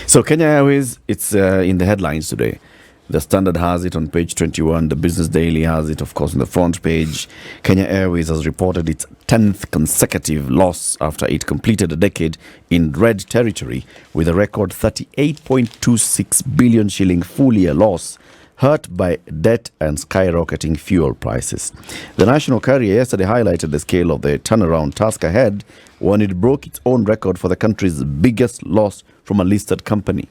So Kenya Airways, it's in the headlines today. The Standard has it on page 21. The Business Daily has it, of course, on the front page. Kenya Airways has reported its 10th consecutive loss after it completed a decade in red territory with a record 38.26 billion shilling full-year loss, hurt by debt and skyrocketing fuel prices. The national carrier yesterday highlighted the scale of the turnaround task ahead when it broke its own record for the country's biggest loss from a listed company.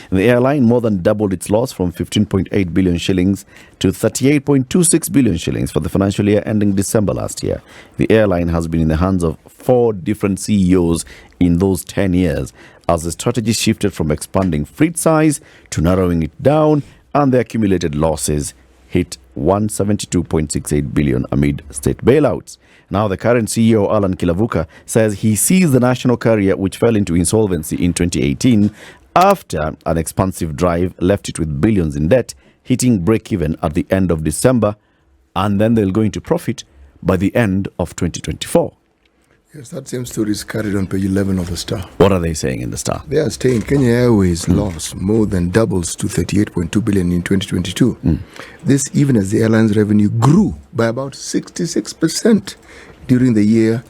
The airline more than doubled its loss from 15.8 billion shillings to 38.26 billion shillings for the financial year ending December last year. The airline has been in the hands of 4 different CEOs in those 10 years as the strategy shifted from expanding fleet size to narrowing it down, and the accumulated losses hit 172.68 billion amid state bailouts. Now the current CEO, Allan Kilavuka, says he sees the national carrier, which fell into insolvency in 2018 after an expansive drive left it with billions in debt, hitting break-even at the end of December, and then they'll go into profit by the end of 2024. Yes, that same story is carried on page 11 of the Star. What are they saying in the Star? They are saying Kenya Airways loss more than doubles to 38.2 billion in 2022. This even as the airline's revenue grew by about 66% during the year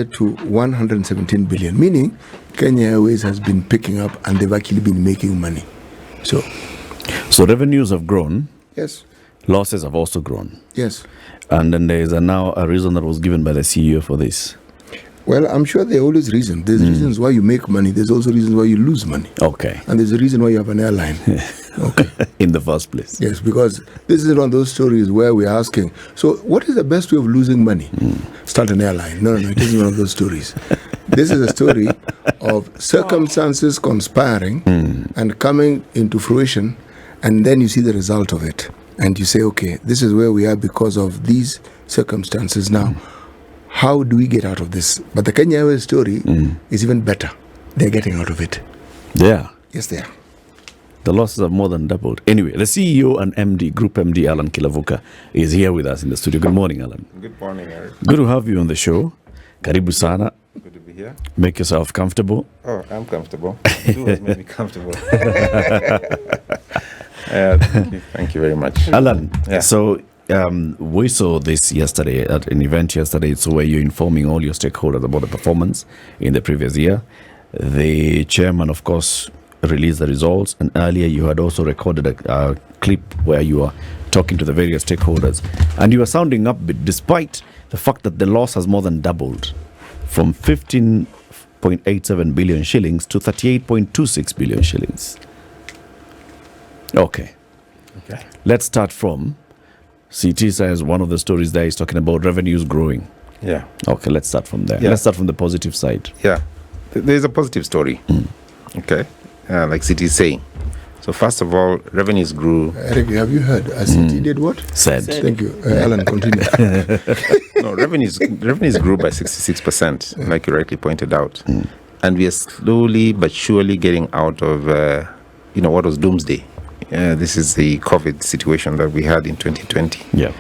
to 117 billion, meaning Kenya Airways has been picking up and they've actually been making money. So revenues have grown. Yes. Losses have also grown. Yes. And then there is now a reason that was given by the CEO for this. Well, I'm sure there are always reasons. There's reasons why you make money. There's also reasons why you lose money. Okay. And there's a reason why you have an airline. Okay. In the first place. Yes, because this is one of those stories where we're asking, so what is the best way of losing money? Start an airline. No, it isn't one of those stories. This is a story of circumstances conspiring and coming into fruition, and then you see the result of it. And you say, okay, this is where we are because of these circumstances. Now, how do we get out of this? But the Kenya Airways story is even better. They're getting out of it. Yeah. Yes, they are. The losses have more than doubled. Anyway, the CEO and MD, Group MD, Allan Kilavuka, is here with us in the studio. Good morning, Allan. Good morning, Eric. Good to have you on the show. Karibu sana. Good to be here. Make yourself comfortable. Oh, I'm comfortable. You has made me comfortable. Thank you very much. Allan, Yeah. so we saw this yesterday at an event yesterday. So where you're informing all your stakeholders about the performance in the previous year. The chairman, of course, released the results, and earlier you had also recorded a clip where you were talking to the various stakeholders, and you were sounding upbeat despite the fact that the loss has more than doubled from 15.87 billion shillings to 38.26 billion shillings. Okay. Let's start from CT says one of the stories there is talking about revenues growing. Yeah. Okay, let's start from there. Yeah. Let's start from the positive side. Yeah. There's a positive story. Okay. Like City is saying. So first of all, revenues grew. Eric, have you heard? City did what? Said. Thank you. Allan, continue. No, revenues grew by 66%, like you rightly pointed out. And we are slowly but surely getting out of, what was doomsday. This is the COVID situation that we had in 2020. Yeah.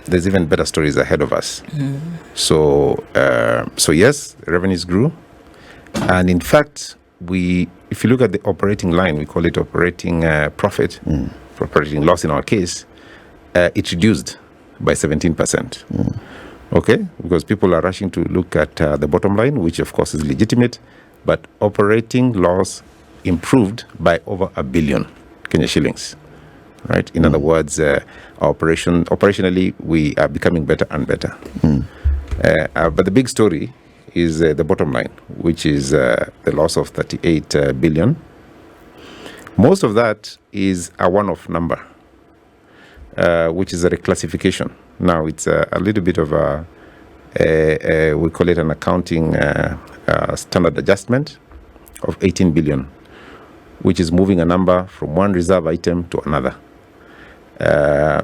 There's even better stories ahead of us. So yes, revenues grew. And in fact, if you look at the operating line, we call it operating profit, operating loss in our case, it reduced by 17%. Okay, because people are rushing to look at the bottom line, which of course is legitimate, but operating loss improved by over 1 billion Kenya shillings. Right. In other words, operationally we are becoming better and better. But the big story is the bottom line, which is the loss of 38 billion. Most of that is a one-off number, which is a reclassification. Now, it's a little bit of we call it an accounting standard adjustment of 18 billion, which is moving a number from one reserve item to another.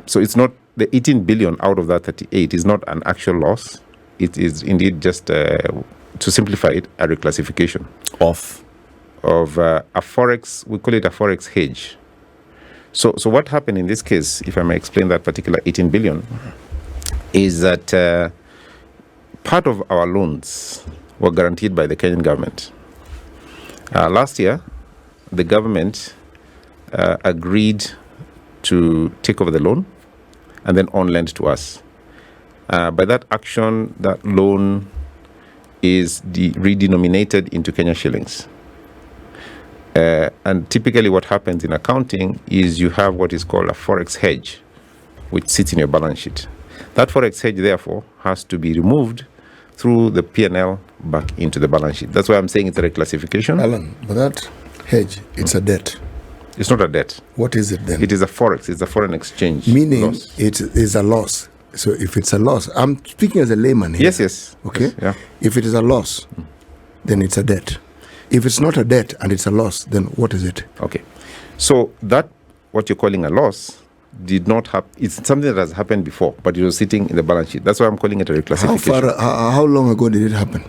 So it's not the 18 billion out of that 38 is not an actual loss. It is indeed just, to simplify it, a reclassification of a forex. We call it a forex hedge. So what happened in this case, if I may explain that particular 18 billion, is that part of our loans were guaranteed by the Kenyan government. Last year, the government agreed to take over the loan and then on lend to us. By that action, that loan is redenominated into Kenya shillings. And typically what happens in accounting is you have what is called a forex hedge, which sits in your balance sheet. That forex hedge, therefore, has to be removed through the P&L back into the balance sheet. That's why I'm saying it's a reclassification. Alan, but that hedge, it's a debt. It's not a debt. What is it then? It is a forex. It's a foreign exchange. Meaning loss. it is a loss. So if it's a loss, I'm speaking as a layman here. Yes. Okay? Yes, yeah. If it is a loss, then it's a debt. If it's not a debt and it's a loss, then what is it? Okay. So that, what you're calling a loss, did not happen. It's something that has happened before, but it was sitting in the balance sheet. That's why I'm calling it a reclassification. How long ago did it happen?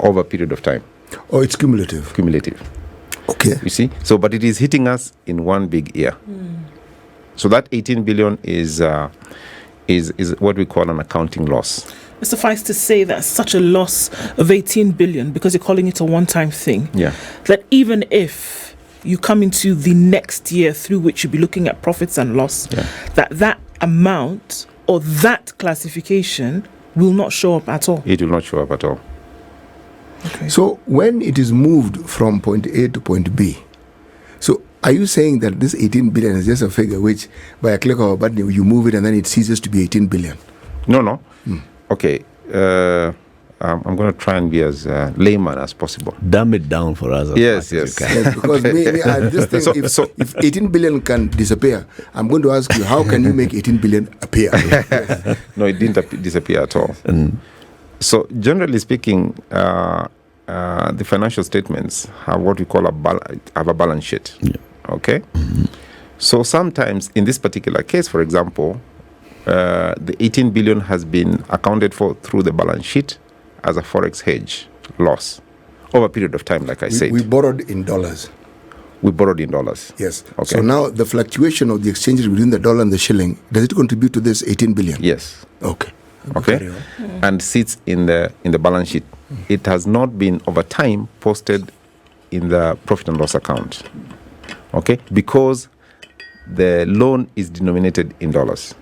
Over a period of time. Oh, it's cumulative. Cumulative. Okay. You see? So, but it is hitting us in one big year. So that 18 billion is what we call an accounting loss. Suffice to say that such a loss of 18 billion, because you're calling it a one-time thing, Yeah. that even if you come into the next year through which you'll be looking at profits and loss, that amount or that classification will not show up at all. It will not show up at all. Okay. So when it is moved from point A to point B, so are you saying that this 18 billion is just a figure which by a click of a button you move it and then it ceases to be 18 billion? No. Okay. I'm going to try and be as layman as possible. Dumb it down for us. Yes. Yes, because I just think if 18 billion can disappear, I'm going to ask you, how can you make 18 billion appear? No, it didn't disappear at all. So generally speaking, the financial statements have what we call a balance sheet. Yeah. Okay? So sometimes in this particular case, for example, the 18 billion has been accounted for through the balance sheet as a forex hedge loss over a period of time, like I said. We borrowed in dollars. We borrowed in dollars. Yes. Okay. So now the fluctuation of the exchange rate between the dollar and the shilling, does it contribute to this 18 billion? Yes. Okay. Okay. Carry on. And sits in the balance sheet. It has not been over time posted in the profit and loss account. Okay? Because the loan is denominated in dollars.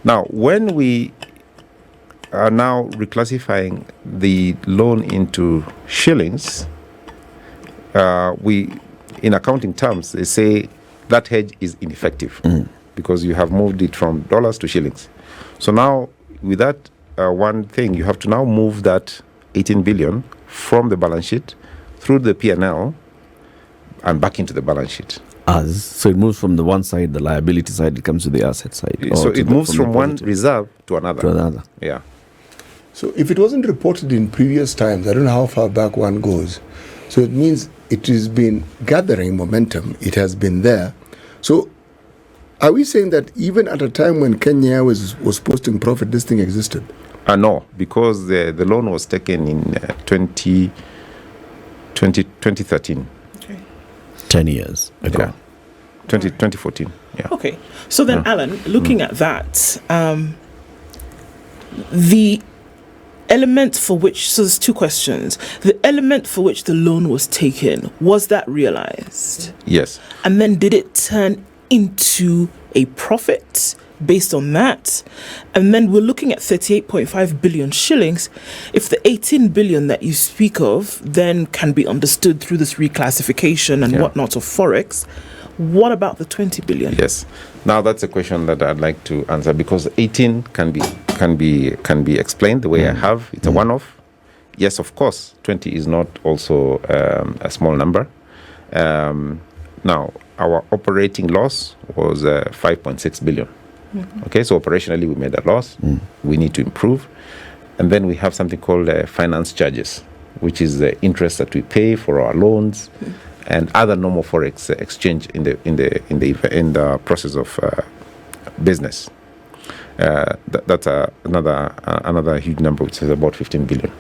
Now, when we are now reclassifying the loan into shillings, we, in accounting terms, they say that hedge is ineffective because you have moved it from dollars to shillings. So now, with that one thing, you have to now move that 18 billion from the balance sheet through the P&L and back into the balance sheet. So it moves from the one side, the liability side, it comes to the asset side. So it moves from one reserve to another. to another. Yeah. So if it wasn't reported in previous times, I don't know how far back one goes. So it means it has been gathering momentum. It has been there. So are we saying that even at a time when Kenya Airways was posting profit, this thing existed? No, because the loan was taken in 2013. Okay. 10 years ago. Yeah. 2014. Yeah. Okay. So then, Alan, looking at that, the element for which, so there's two questions. The element for which the loan was taken, was that realized? Yes. And then did it turn into a profit based on that? And then we're looking at 38.5 billion shillings. If the 18 billion that you speak of then can be understood through this reclassification and whatnot of Forex, what about the 20 billion? Yes. Now that's a question that I'd like to answer because 18 can be explained the way I have. It's a one-off. Yes, of course, 20 is not also a small number. Now, our operating loss was 5.6 billion. Okay, so operationally we made a loss. We need to improve. And then we have something called finance charges, which is the interest that we pay for our loans and other normal forex exchange in the process of business. That's another huge number, which is about 15 billion.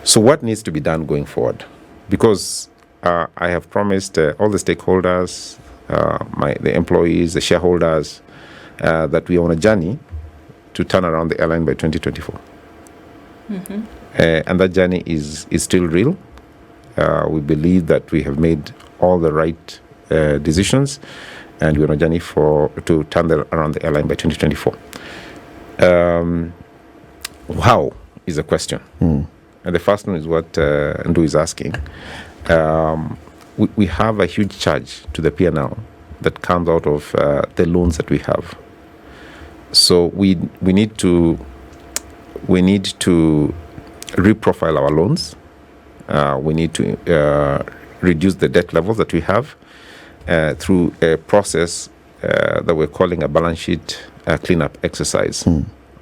So what needs to be done going forward? Because I have promised all the stakeholders, the employees, the shareholders, that we are on a journey to turn around the airline by 2024. And that journey is still real. We believe that we have made all the right decisions, and we're on a journey to turn around the airline by 2024. How is the question? And the first one is what Ndu is asking. We have a huge charge to the P&L that comes out of the loans that we have. So we need to reprofile our loans. We need to reduce the debt levels that we have through a process that we're calling a balance sheet cleanup exercise.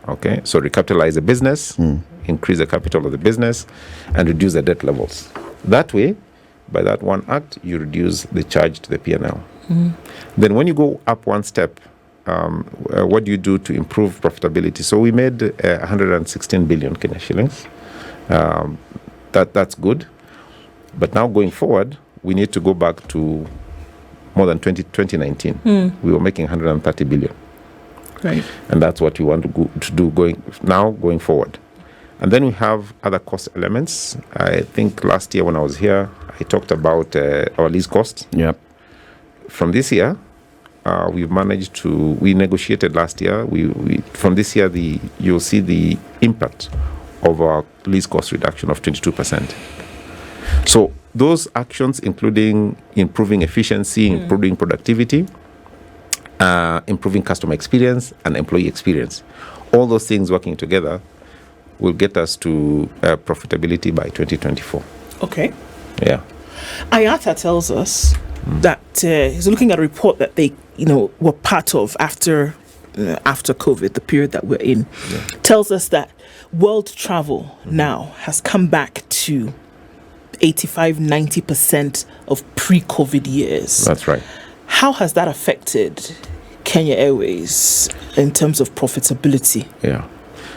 Okay, so recapitalize the business, increase the capital of the business, and reduce the debt levels. That way, by that one act, you reduce the charge to the P&L. Then when you go up one step, what do you do to improve profitability? So we made 116 billion Kenya shillings. That's good. But now going forward, we need to go back to more than 2019. We were making 130 billion. Right. And that's what we want to do going forward. And then we have other cost elements. I think last year when I was here, I talked about our lease costs. Yep. From this year, we've managed we negotiated last year. From this year, you'll see the impact of our lease cost reduction of 22%. So those actions, including improving efficiency, improving productivity, improving customer experience and employee experience, all those things working together will get us to profitability by 2024. Okay. Yeah. IATA tells us that he's looking at a report that they, were part of after COVID, the period that we're in, tells us that world travel now has come back to 85-90% of pre-COVID years. That's right. How has that affected Kenya Airways in terms of profitability? Yeah.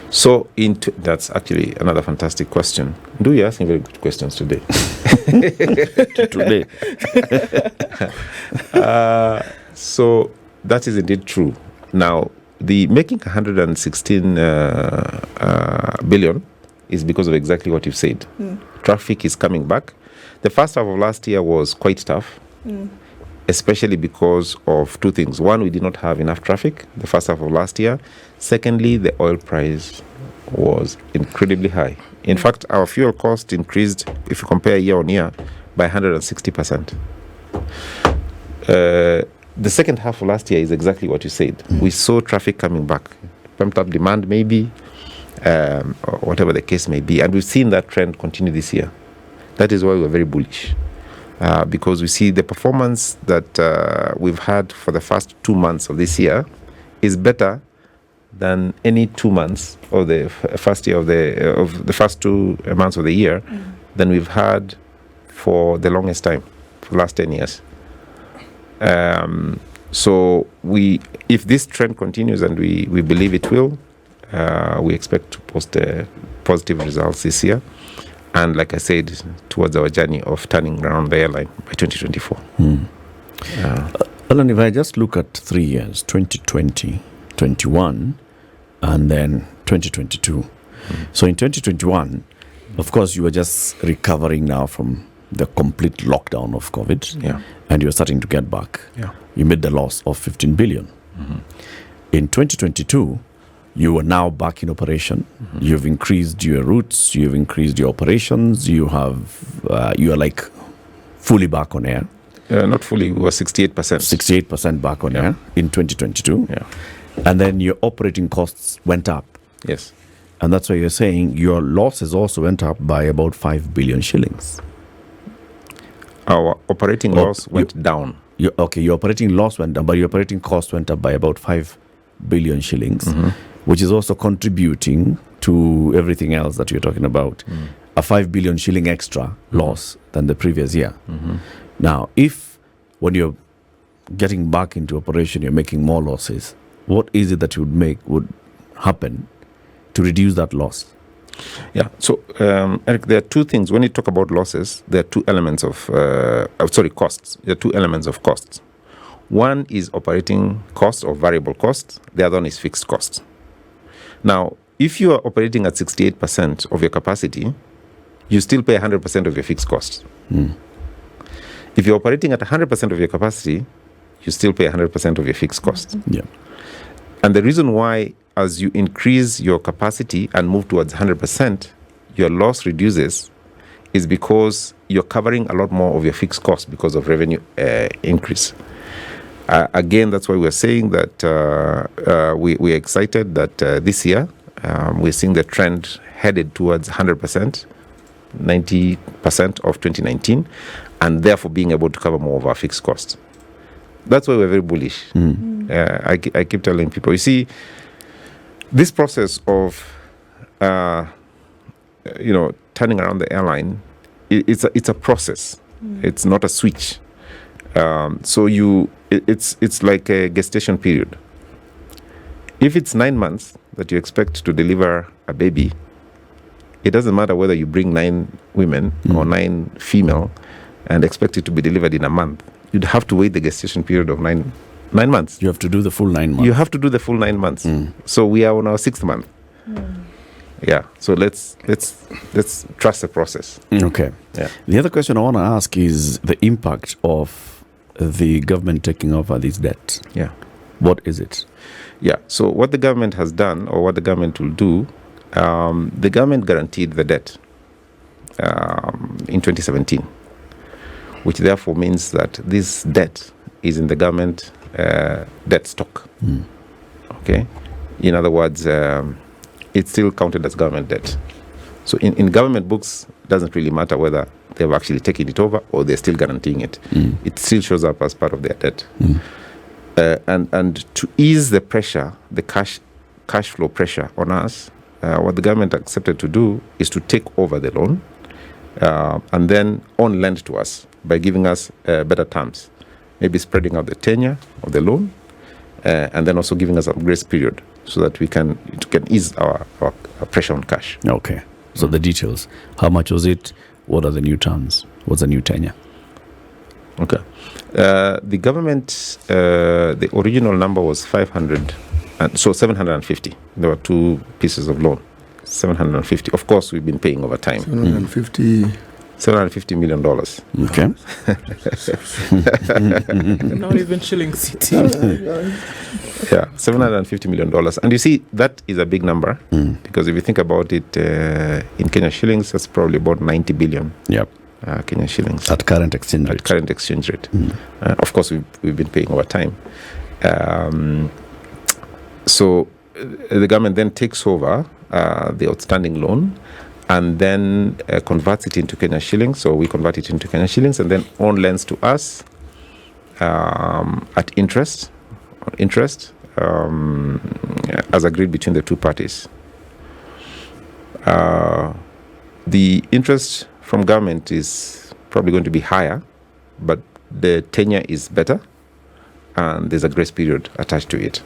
So that's actually another fantastic question. You're asking very good questions today. Today. So that is indeed true. Now, the making 116 billion is because of exactly what you've said. Traffic is coming back. The first half of last year was quite tough, especially because of two things. One, we did not have enough traffic the first half of last year. Secondly, the oil price was incredibly high. In fact, our fuel cost increased, if you compare year on year, by 160%. The second half of last year is exactly what you said. We saw traffic coming back, pumped up demand maybe, or whatever the case may be. And we've seen that trend continue this year. That is why we're very bullish, because we see the performance that we've had for the first 2 months of this year is better than any 2 months of the first year of the first 2 months of the year than we've had for the longest time, for the last 10 years. So if this trend continues, and we believe it will, we expect to post positive results this year. And like I said, towards our journey of turning around the airline by 2024. Allan, if I just look at 3 years, 2020, 21, and then 2022. So in 2021, of course, you were just recovering now from the complete lockdown of COVID. Yeah. And you're starting to get back. Yeah. You made the loss of 15 billion. In 2022, you are now back in operation. You've increased your routes. You've increased your operations. You are like fully back on air. Not fully. We were 68%. 68% back on air in 2022. Yeah. And then your operating costs went up. Yes. And that's why you're saying your losses also went up by about 5 billion shillings. Our operating loss went down. Your operating loss went down, but your operating cost went up by about 5 billion shillings, which is also contributing to everything else that you're talking about. A 5 billion shilling extra loss than the previous year. Now, if when you're getting back into operation, you're making more losses, what is it that would happen to reduce that loss? Yeah. So, Eric, there are two things. When you talk about losses, there are two elements of costs. There are two elements of costs. One is operating costs or variable costs. The other one is fixed costs. Now, if you are operating at 68% of your capacity, you still pay 100% of your fixed costs. If you're operating at 100% of your capacity, you still pay 100% of your fixed costs. Yeah. And the reason why, as you increase your capacity and move towards 100%, your loss reduces is because you're covering a lot more of your fixed costs because of revenue increase. Again, that's why we're saying that we're excited that this year we're seeing the trend headed towards 100%, 90% of 2019, and therefore being able to cover more of our fixed costs. That's why we're very bullish. I keep telling people, you see, this process of turning around the airline, it's a process. It's not a switch. It's like a gestation period. If it's 9 months that you expect to deliver a baby, it doesn't matter whether you bring 9 women or 9 female and expect it to be delivered in a month. You'd have to wait the gestation period of nine months. You have to do the full 9 months. You have to do the full 9 months. So we are on our 6th month. Yeah. So let's trust the process. Okay. Yeah. The other question I want to ask is the impact of the government taking over this debt. Yeah. What is it? Yeah. So what the government has done, or what the government will do, the government guaranteed the debt in 2017, which therefore means that this debt is in the government debt stock. Okay. In other words, it's still counted as government debt. So in government books, it doesn't really matter whether they've actually taken it over or they're still guaranteeing it. It still shows up as part of their debt. And to ease the pressure, the cash flow pressure on us, what the government accepted to do is to take over the loan and then on lend to us by giving us better terms, maybe spreading out the tenure of the loan, and then also giving us a grace period so that it can ease our pressure on cash. Okay. So the details. How much was it? What are the new terms? What's the new tenure? Okay. The government, the original number was 500, so 750. There were 2 pieces of loan, 750. Of course, we've been paying over time. $750 million. Okay. Not even shilling city. Yeah, $750 million. And you see, that is a big number because if you think about it in Kenya shillings, that's probably about 90 billion. Yep. Kenya shillings. At current exchange rate. At current exchange rate. Of course, we've been paying over time. So the government then takes over the outstanding loan and then converts it into Kenya shillings. So we convert it into Kenya shillings and then on lends to us at interest as agreed between the 2 parties. The interest from government is probably going to be higher, but the tenure is better and there's a grace period attached to it.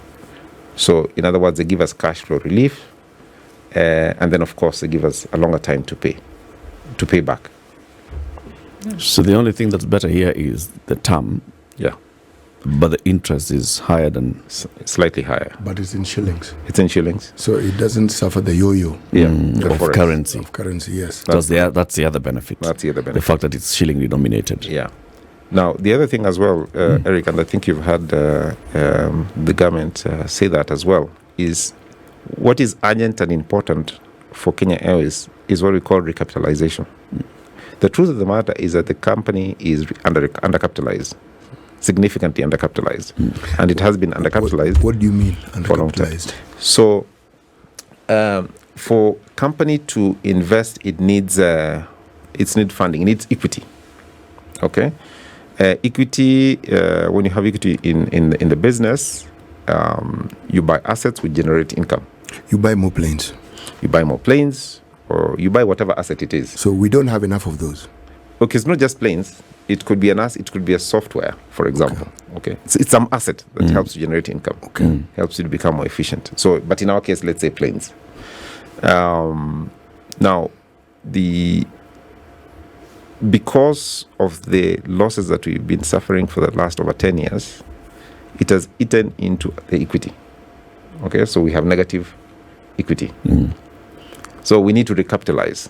So in other words, they give us cash flow relief, and then of course they give us a longer time to pay back. So the only thing that's better here is the term. Yeah. But the interest is higher than... Slightly higher. But it's in shillings. It's in shillings. So it doesn't suffer the yo-yo. Yeah. of currency. Of currency, yes. That's the other benefit. That's the other benefit. The fact that it's shilling denominated. Yeah. Now, the other thing as well, Eric, and I think you've had the government say that as well, is what is urgent and important for Kenya Airways is what we call recapitalization. The truth of the matter is that the company is undercapitalized, significantly undercapitalized, and it has been undercapitalized. What do you mean for a long time. undercapitalized? So, for company to invest, it needs funding. It needs equity. Okay, equity. When you have equity in the business, you buy assets which generate income. You buy more planes. You buy more planes, or you buy whatever asset it is. So we don't have enough of those. Okay, it's not just planes. It could be an asset. It could be a software, for example. Okay, it's some asset that helps you generate income. Okay, helps you to become more efficient. So, but in our case, let's say planes. Now, because of the losses that we've been suffering for the last over 10 years, it has eaten into the equity. Okay, so we have negative equity. So we need to recapitalize,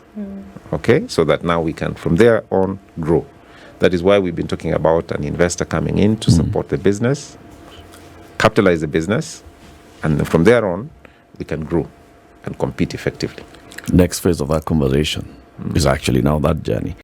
okay, so that now we can, from there on, grow. That is why we've been talking about an investor coming in to support the business, capitalize the business, and then from there on, we can grow and compete effectively. Next phase of that conversation is actually now that journey.